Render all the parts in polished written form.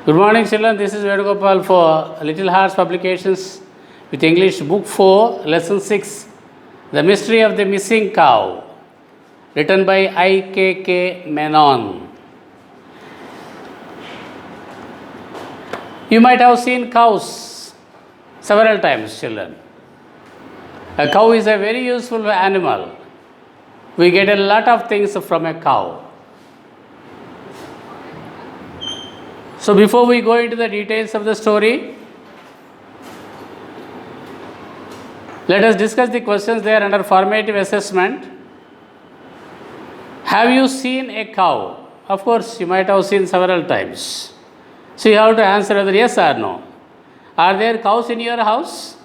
Good morning, children. This is Vedagopal for Little Hearts Publications with English Book 4, Lesson 6, The Mystery of the Missing Cow, written by I.K.K. Menon. You might have seen cows several times, children. A cow is a very useful animal. We get a lot of things from a cow. So before we go into the details of the story, let us discuss the questions there under formative assessment. Have you seen a cow? Of course, you might have seen several times. So you have to answer whether yes or no. Are there cows in your house?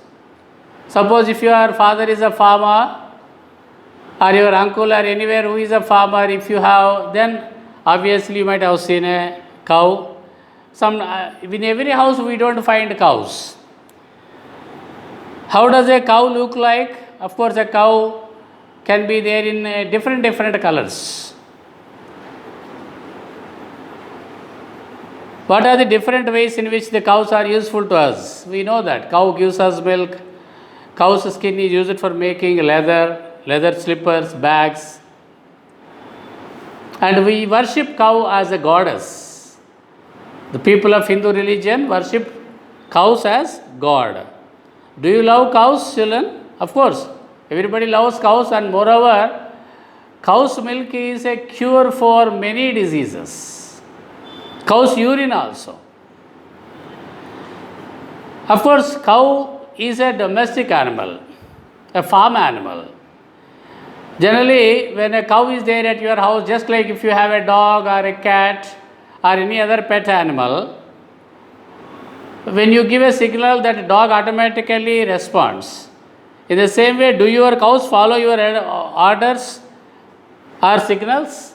Suppose if your father is a farmer, or your uncle or anywhere who is a farmer, if you have, then obviously you might have seen a cow. In every house we don't find cows. How does a cow look like? Of course, a cow can be there in different colors. What are the different ways in which the cows are useful to us? We know that cow gives us milk. Cow's skin is used for making leather slippers, bags. And we worship cow as a goddess. The people of Hindu religion worship cows as God. Do you love cows, children? Of course, everybody loves cows, and moreover, cow's milk is a cure for many diseases. Cow's urine also. Of course, cow is a domestic animal, a farm animal. Generally, when a cow is there at your house, just like if you have a dog or a cat or any other pet animal, when you give a signal, that dog automatically responds. In the same way, do your cows follow your orders or signals?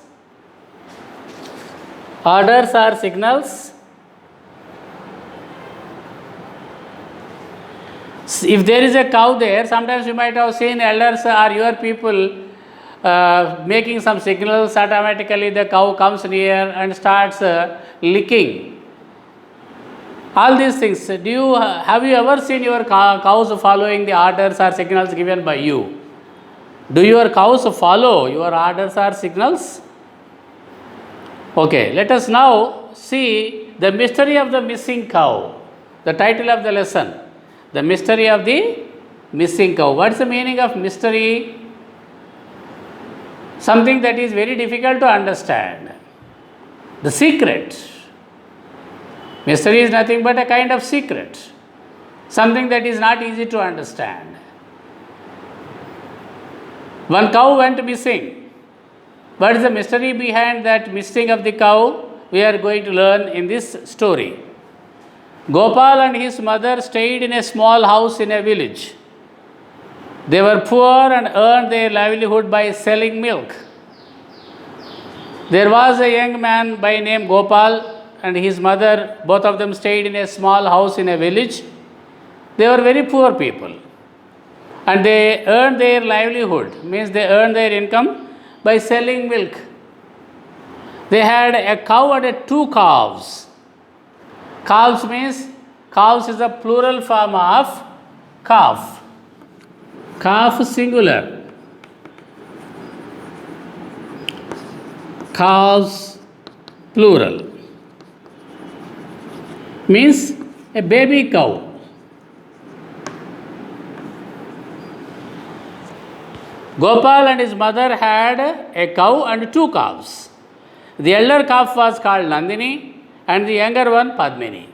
Orders or signals? If there is a cow there, sometimes you might have seen elders or your people making some signals. Automatically the cow comes near and starts licking. All these things. Have you ever seen your cows following the orders or signals given by you? Do your cows follow your orders or signals? Okay, let us now see the mystery of the missing cow. The title of the lesson, the mystery of the missing cow. What is the meaning of mystery? Something that is very difficult to understand. The secret. Mystery is nothing but a kind of secret. Something that is not easy to understand. One cow went missing. What is the mystery behind that missing of the cow? We are going to learn in this story. Gopal and his mother stayed in a small house in a village. They were poor and earned their livelihood by selling milk. There was a young man by name Gopal and his mother. Both of them stayed in a small house in a village. They were very poor people. And they earned their livelihood, means they earned their income by selling milk. They had a cow and two calves. Calves means, calves is a plural form of calf. Calf singular. Calves plural. Means a baby cow. Gopal and his mother had a cow and two calves. The elder calf was called Nandini and the younger one Padmini.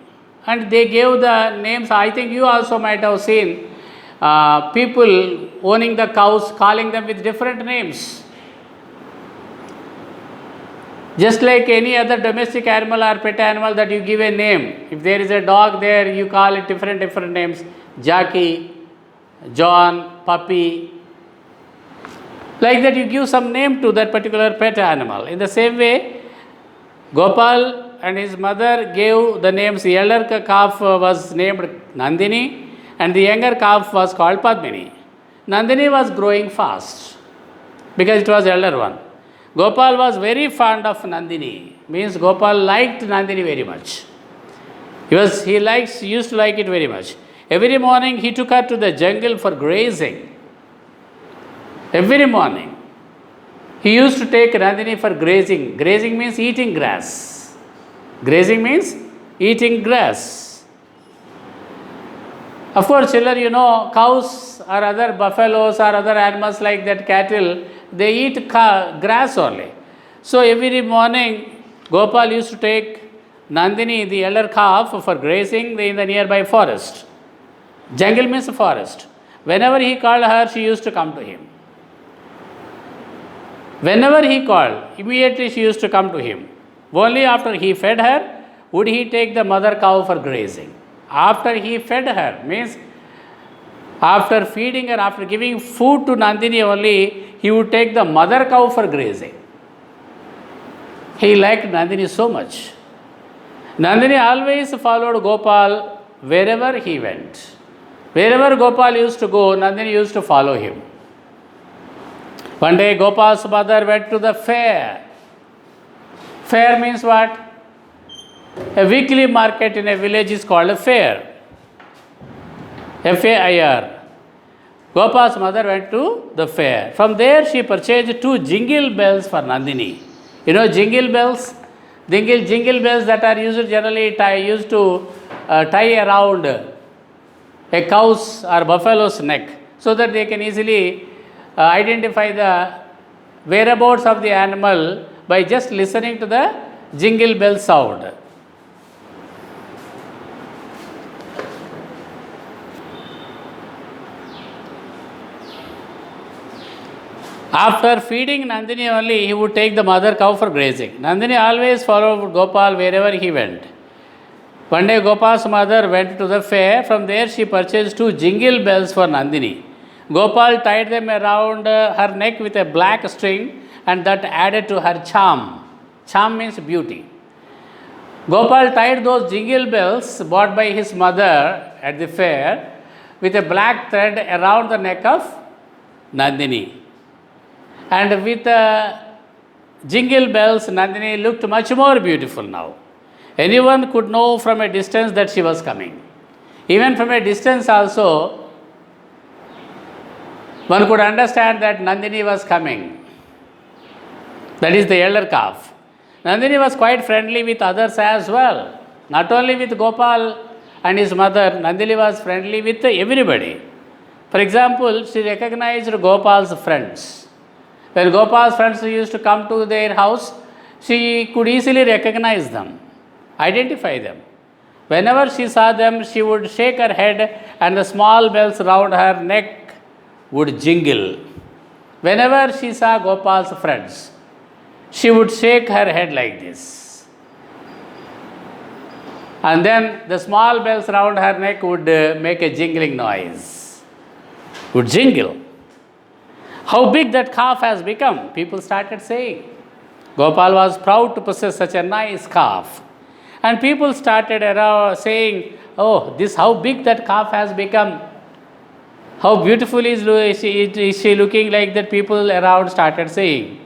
And they gave the names. I think you also might have seen people owning the cows calling them with different names. Just like any other domestic animal or pet animal that you give a name. If there is a dog there, you call it different names. Jackie, John, Puppy. Like that, you give some name to that particular pet animal. In the same way, Gopal and his mother gave the names. The elder calf was named Nandini and the younger calf was called Padmini. Nandini was growing fast because it was elder one. Gopal was very fond of Nandini, means Gopal liked Nandini very much. He used to like it very much. Every morning he took her to the jungle for grazing. Every morning. He used to take Nandini for grazing. Grazing means eating grass. Grazing means eating grass. Of course, children, cows or other buffaloes or other animals like that, cattle, they eat grass only. So every morning, Gopal used to take Nandini, the elder calf, for grazing in the nearby forest. Jungle means forest. Whenever he called her, she used to come to him. Whenever he called, immediately she used to come to him. Only after he fed her, would he take the mother cow for grazing. After he fed her, means after feeding her, after giving food to Nandini only, he would take the mother cow for grazing. He liked Nandini so much. Nandini always followed Gopal wherever he went. Wherever Gopal used to go, Nandini used to follow him. One day Gopal's mother went to the fair. Fair means what? A weekly market in a village is called a fair. Fair. Gopal's mother went to the fair. From there she purchased 2 jingle bells for Nandini. Jingle bells? Jingle bells that are used generally used to tie around a cow's or buffalo's neck so that they can easily identify the whereabouts of the animal by just listening to the jingle bell sound. After feeding Nandini only, he would take the mother cow for grazing. Nandini always followed Gopal wherever he went. One day Gopal's mother went to the fair. From there she purchased 2 jingle bells for Nandini. Gopal tied them around her neck with a black string and that added to her charm. Charm means beauty. Gopal tied those jingle bells bought by his mother at the fair with a black thread around the neck of Nandini. And with jingle bells, Nandini looked much more beautiful now. Anyone could know from a distance that she was coming. Even from a distance also, one could understand that Nandini was coming. That is the elder calf. Nandini was quite friendly with others as well. Not only with Gopal and his mother, Nandini was friendly with everybody. For example, she recognized Gopal's friends. When Gopal's friends used to come to their house, she could easily recognize them, identify them. Whenever she saw them, she would shake her head and the small bells round her neck would jingle. Whenever she saw Gopal's friends, she would shake her head like this. And then the small bells round her neck would make a jingling noise, would jingle. How big that calf has become, people started saying. Gopal was proud to possess such a nice calf. And people started around saying, oh, this how big that calf has become. How beautiful is she looking like that, people around started saying.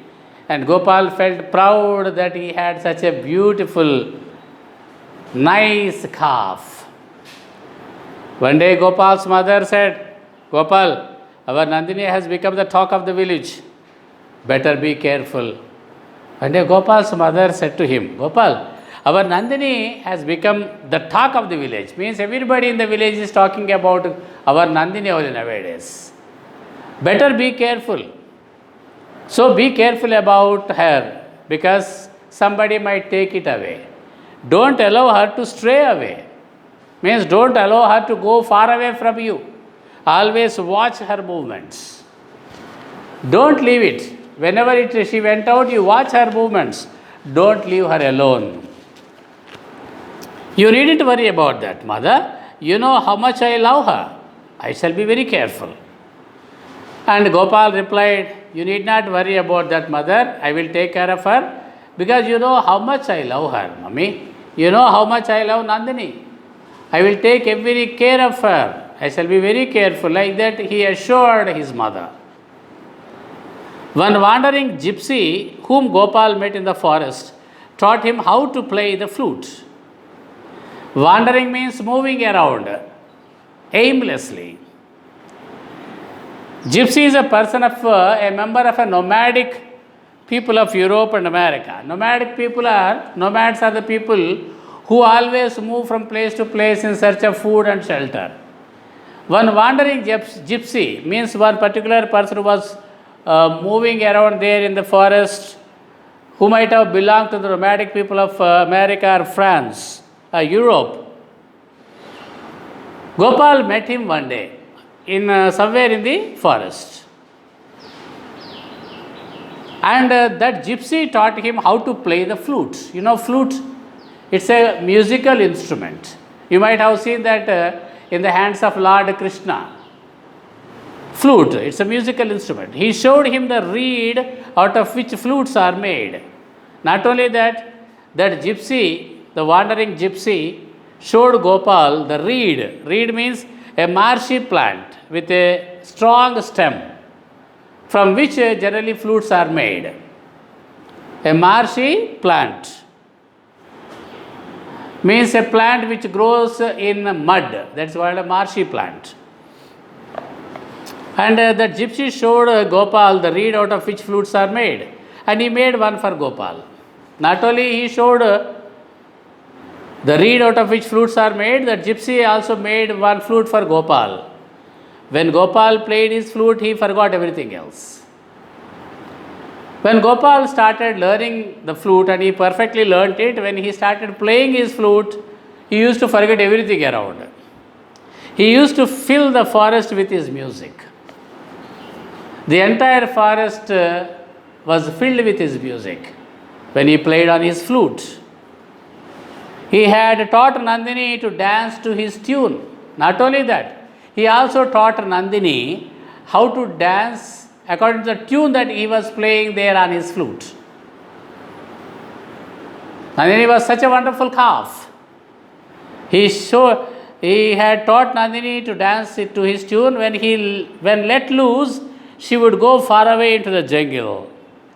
And Gopal felt proud that he had such a beautiful, nice calf. One day Gopal's mother said, Gopal, our Nandini has become the talk of the village. Better be careful. One day Gopal's mother said to him, Gopal, our Nandini has become the talk of the village. Means everybody in the village is talking about our Nandini nowadays. Better be careful. So be careful about her because somebody might take it away. Don't allow her to stray away. Means don't allow her to go far away from you. Always watch her movements. Don't leave it. Whenever she went out, you watch her movements. Don't leave her alone. You needn't worry about that, mother. You know how much I love her. I shall be very careful. And Gopal replied, you need not worry about that, mother. I will take care of her because you know how much I love her, mummy. You know how much I love Nandini. I will take every care of her. I shall be very careful. Like that, he assured his mother. One wandering gypsy, whom Gopal met in the forest, taught him how to play the flute. Wandering means moving around aimlessly. Gypsy is a person of a member of a nomadic people of Europe and America. Nomads are the people who always move from place to place in search of food and shelter. One wandering gypsy means one particular person who was moving around there in the forest, who might have belonged to the nomadic people of America or France or Europe. Gopal met him one day in somewhere in the forest. And that gypsy taught him how to play the flute. You know, flute, it's a musical instrument. You might have seen that in the hands of Lord Krishna. Flute, it's a musical instrument. He showed him the reed out of which flutes are made. Not only that, that gypsy, the wandering gypsy, showed Gopal the reed. Reed means a marshy plant with a strong stem from which generally flutes are made. A marshy plant means a plant which grows in mud. That's called a marshy plant. And the gypsy showed Gopal the reed out of which flutes are made. And he made one for Gopal. Not only he showed the reed out of which flutes are made, the gypsy also made one flute for Gopal. When Gopal played his flute, he forgot everything else. When Gopal started learning the flute, and he perfectly learnt it, when he started playing his flute, he used to forget everything around. He used to fill the forest with his music. The entire forest was filled with his music when he played on his flute. He had taught Nandini to dance to his tune. Not only that, he also taught Nandini how to dance according to the tune that he was playing there on his flute. Nandini was such a wonderful calf. He had taught Nandini to dance to his tune. When let loose, she would go far away into the jungle.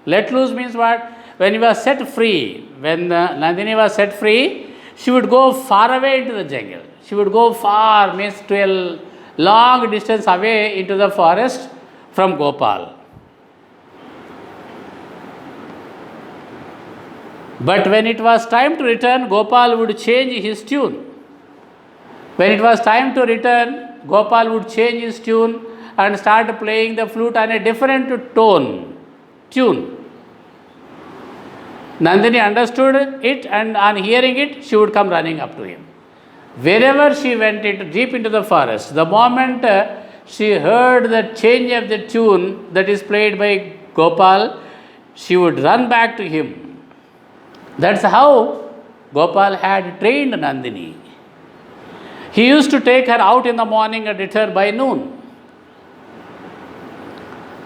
Let loose means what? When he was set free, when Nandini was set free, she would go far away into the jungle. She would go far, means to a long distance away into the forest from Gopal. But when it was time to return, Gopal would change his tune. When it was time to return, Gopal would change his tune and start playing the flute on a different tune. Nandini understood it, and on hearing it, she would come running up to him. Wherever she went deep into the forest, the moment she heard the change of the tune that is played by Gopal, she would run back to him. That's how Gopal had trained Nandini. He used to take her out in the morning and return by noon.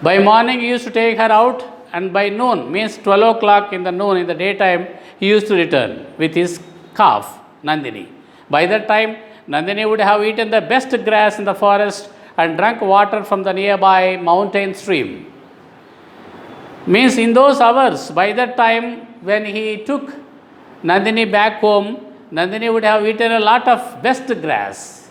By morning, he used to take her out, and by noon, means 12 o'clock in the daytime, he used to return with his calf, Nandini. By that time, Nandini would have eaten the best grass in the forest and drunk water from the nearby mountain stream. Means in those hours, by that time, when he took Nandini back home, Nandini would have eaten a lot of best grass.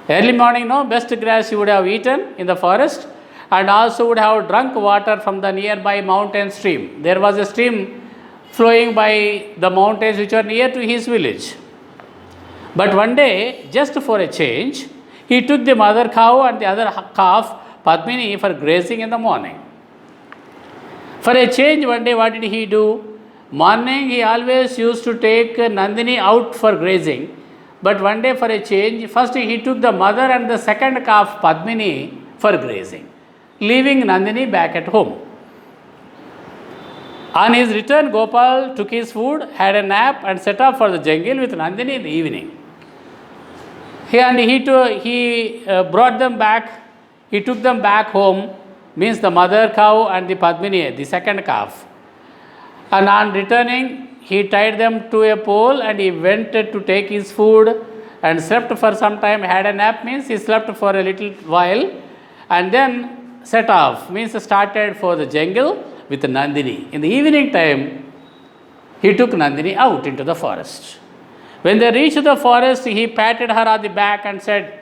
Early morning, best grass he would have eaten in the forest, and also would have drunk water from the nearby mountain stream. There was a stream flowing by the mountains which are near to his village. But one day, just for a change, he took the mother cow and the other calf, Padmini, for grazing in the morning. For a change, one day, what did he do? Morning, he always used to take Nandini out for grazing. But one day, for a change, first he took the mother and the second calf, Padmini, for grazing, leaving Nandini back at home. On his return, Gopal took his food, had a nap, and set off for the jungle with Nandini in the evening. He brought them back. He took them back home, means the mother cow and the Padmini, the second calf. And on returning, he tied them to a pole and he went to take his food and slept for some time. Had a nap, means he slept for a little while, and then set off, means started for the jungle with Nandini. In the evening time, he took Nandini out into the forest. When they reached the forest, he patted her on the back and said,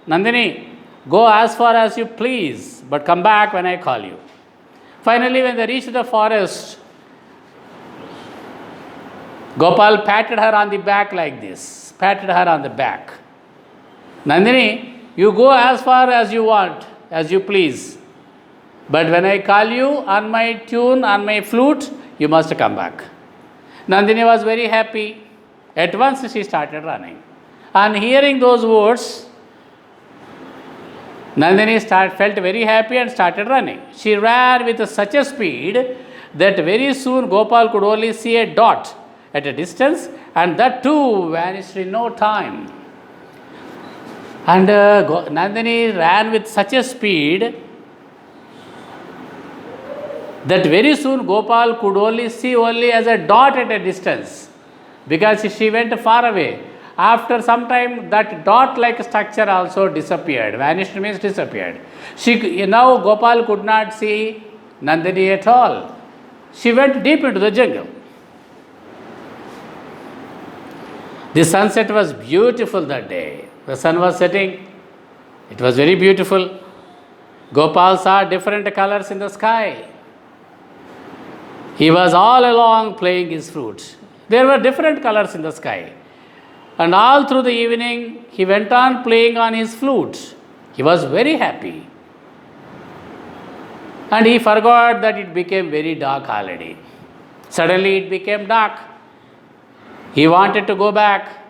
Nandini, go as far as you please, but come back when I call you. Finally, when they reached the forest, Gopal patted her on the back like this, patted her on the back. Nandini, you go as far as you want, as you please. But when I call you on my tune, on my flute, you must come back. Nandini was very happy. At once she started running. On hearing those words, Nandini felt very happy and started running. She ran with such a speed that very soon Gopal could only see a dot at a distance, and that too vanished in no time. And Nandini ran with such a speed that very soon Gopal could only see as a dot at a distance, because she went far away. After some time, that dot-like structure also disappeared. Vanished means disappeared. Now Gopal could not see Nandini at all. She went deep into the jungle. The sunset was beautiful that day. The sun was setting. It was very beautiful. Gopal saw different colors in the sky. He was all along playing his flute. There were different colors in the sky. And all through the evening, he went on playing on his flute. He was very happy. And he forgot that it became very dark already. Suddenly it became dark. He wanted to go back.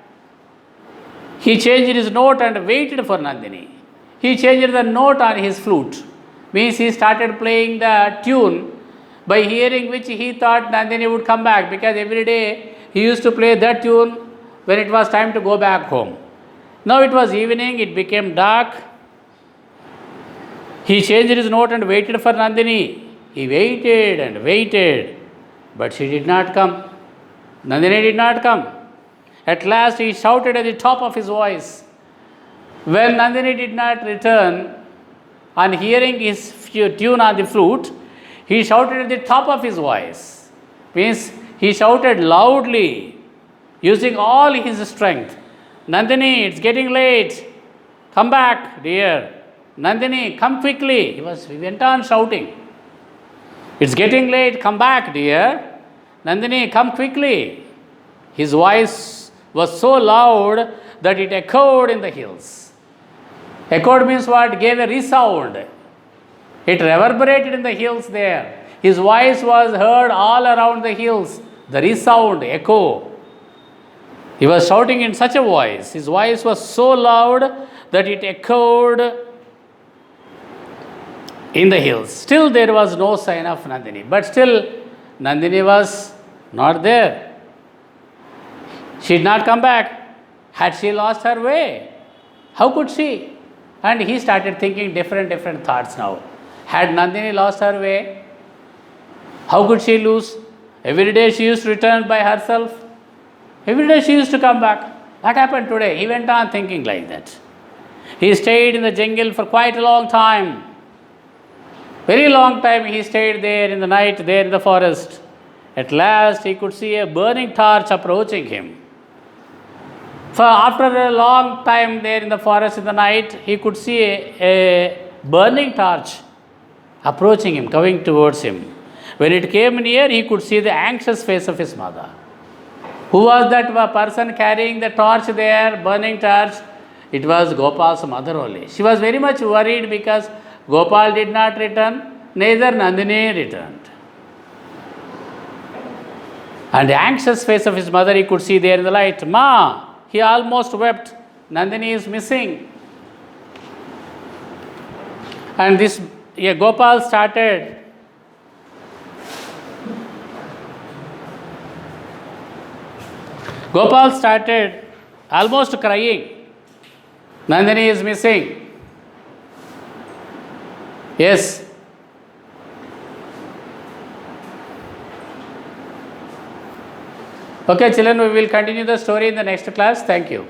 He changed his note and waited for Nandini. He changed the note on his flute. Means he started playing the tune, by hearing which he thought Nandini would come back, because every day he used to play that tune when it was time to go back home. Now it was evening, it became dark. He changed his note and waited for Nandini. He waited and waited, but she did not come. Nandini did not come. At last he shouted at the top of his voice. When Nandini did not return, on hearing his tune on the flute, he shouted at the top of his voice. Means he shouted loudly, using all his strength. Nandini, it's getting late. Come back, dear. Nandini, come quickly. He went on shouting. It's getting late. Come back, dear. Nandini, come quickly. His voice was so loud that it echoed in the hills. Echoed means what? Gave a resound. It reverberated in the hills there. His voice was heard all around the hills. The resound, echo. He was shouting in such a voice. His voice was so loud that it echoed in the hills. Still there was no sign of Nandini. But still Nandini was not there. She did not come back. Had she lost her way? How could she? And he started thinking different thoughts now. Had Nandini lost her way? How could she lose? Every day she used to return by herself. Every day she used to come back. What happened today? He went on thinking like that. He stayed in the jungle for quite a long time. Very long time he stayed there in the night, there in the forest. At last he could see a burning torch approaching him. For after a long time there in the forest in the night, he could see a burning torch approaching him, coming towards him. When it came near, he could see the anxious face of his mother. Who was that person carrying the torch there, burning torch? It was Gopal's mother only. She was very much worried because Gopal did not return, neither Nandini returned. And the anxious face of his mother he could see there in the light. Ma, he almost wept. Nandini is missing. And this Gopal started almost crying. Nandini is missing. Yes. Okay, children, we will continue the story in the next class. Thank you.